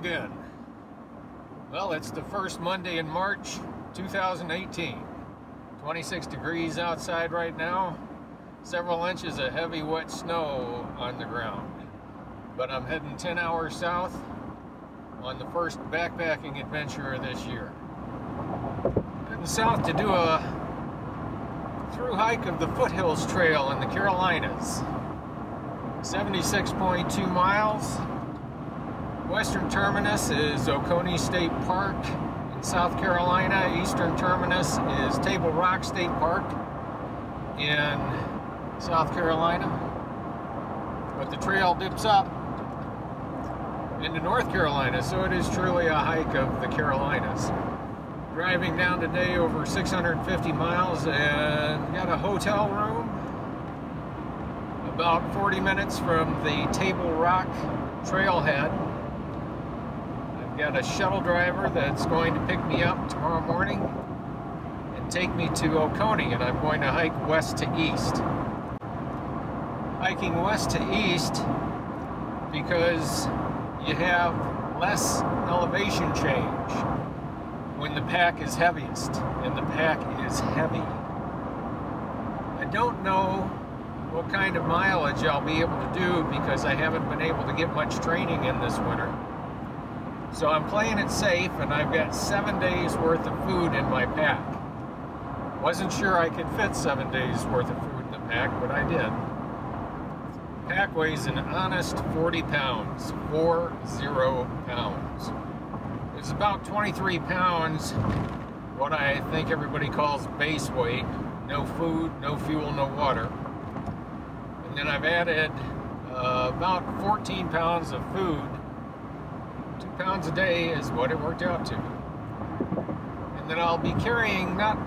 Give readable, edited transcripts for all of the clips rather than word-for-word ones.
again. Well, it's the first Monday in March 2018. 26 degrees outside right now. Several inches of heavy wet snow on the ground. But I'm heading 10 hours south on the first backpacking adventure this year. Heading south to do a through hike of the Foothills Trail in the Carolinas. 76.2 miles. Western terminus is Oconee State Park in South Carolina. Eastern terminus is Table Rock State Park in South Carolina. But the trail dips up into North Carolina, so it is truly a hike of the Carolinas. Driving down today over 650 miles and got a hotel room about 40 minutes from the Table Rock trailhead. I've got a shuttle driver that's going to pick me up tomorrow morning and take me to Oconee, and I'm going to hike west to east. Hiking west to east because you have less elevation change when the pack is heaviest, and the pack is heavy. I don't know what kind of mileage I'll be able to do because I haven't been able to get much training in this winter. So I'm playing it safe, and I've got 7 days worth of food in my pack. Wasn't sure I could fit 7 days worth of food in the pack, but I did. Pack weighs an honest 40 pounds, 40 pounds. It's about 23 pounds, what I think everybody calls base weight. No food, no fuel, no water. And then I've added about 14 pounds of food. 2 pounds a day is what it worked out to. And then I'll be carrying not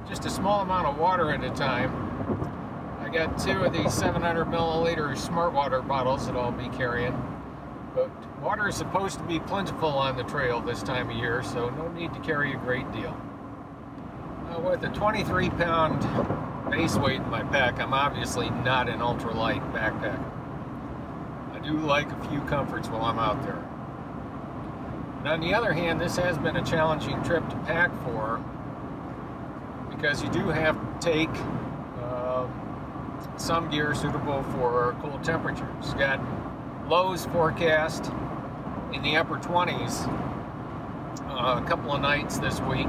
just a small amount of water at a time. I got 2 of these 700 milliliter smart water bottles that I'll be carrying. But water is supposed to be plentiful on the trail this time of year, so no need to carry a great deal. With a 23 pound base weight in my pack, I'm obviously not an ultralight backpacker. I do like a few comforts while I'm out there. And on the other hand, this has been a challenging trip to pack for because you do have to take some gear suitable for cold temperatures. Got lows forecast in the upper 20s a couple of nights this week.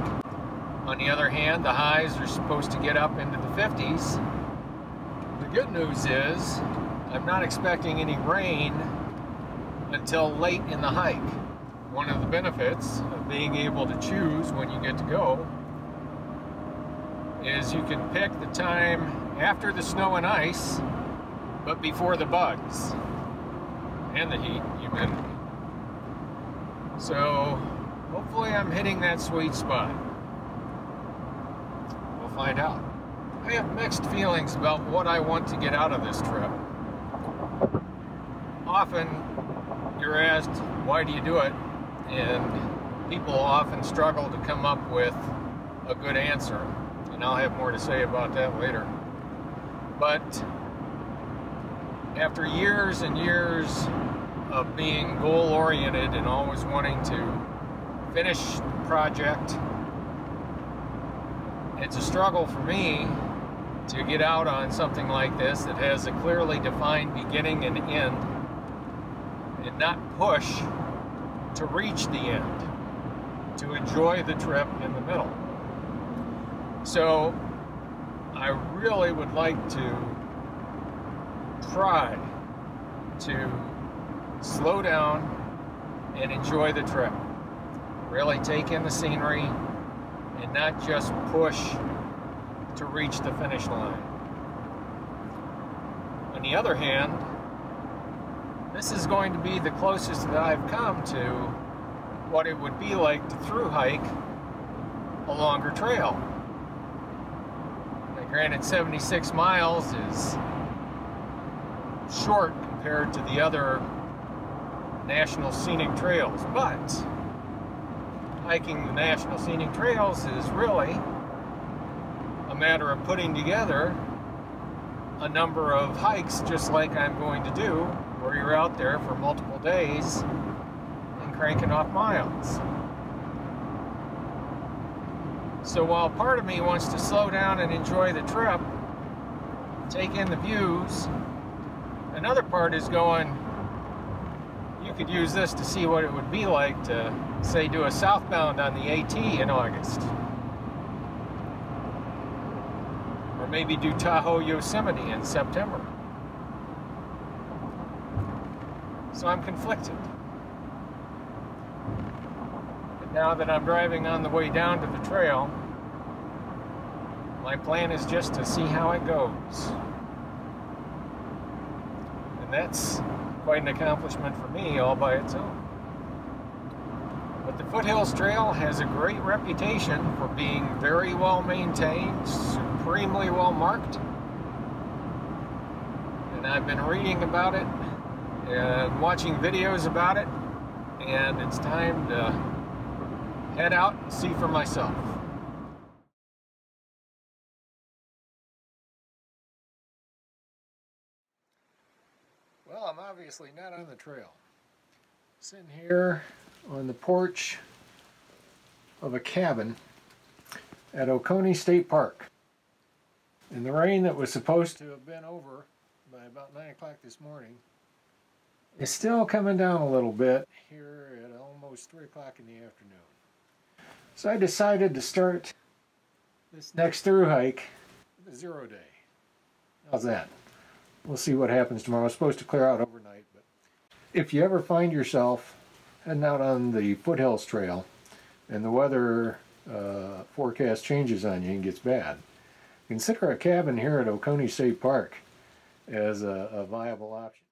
On the other hand, the highs are supposed to get up into the 50s. The good news is I'm not expecting any rain until late in the hike. One of the benefits of being able to choose when you get to go is you can pick the time after the snow and ice, but before the bugs and the heat, humidity. So hopefully I'm hitting that sweet spot. We'll find out. I have mixed feelings about what I want to get out of this trip. Often you're asked, why do you do it? And people often struggle to come up with a good answer. And I'll have more to say about that later. But after years and years of being goal-oriented and always wanting to finish the project, it's a struggle for me to get out on something like this that has a clearly defined beginning and end, and not push to reach the end, to enjoy the trip in the middle. So I really would like to try to slow down and enjoy the trip. Really take in the scenery and not just push to reach the finish line. On the other hand, this is going to be the closest that I've come to what it would be like to through hike a longer trail. Now, granted, 76 miles is short compared to the other national scenic trails, but hiking the national scenic trails is really a matter of putting together a number of hikes just like I'm going to do, where you're out there for multiple days cranking off miles. So while part of me wants to slow down and enjoy the trip, take in the views, another part is going, you could use this to see what it would be like to, say, do a southbound on the AT in August. Or maybe do Tahoe Yosemite in September. So I'm conflicted. But now that I'm driving on the way down to the trail, my plan is just to see how it goes. And that's quite an accomplishment for me all by its own. But the Foothills Trail has a great reputation for being very well maintained, supremely well marked. And I've been reading about it and watching videos about it, and it's time to head out and see for myself. Well, I'm obviously not on the trail. Sitting here on the porch of a cabin at Oconee State Park. And the rain that was supposed to have been over by about 9 o'clock this morning is still coming down a little bit here at almost 3 o'clock in the afternoon. So I decided to start this next through hike with a 0 day. How's that? We'll see what happens tomorrow. It's supposed to clear out overnight, but if you ever find yourself heading out on the Foothills Trail and the weather forecast changes on you and gets bad, consider a cabin here at Oconee State Park as a viable option.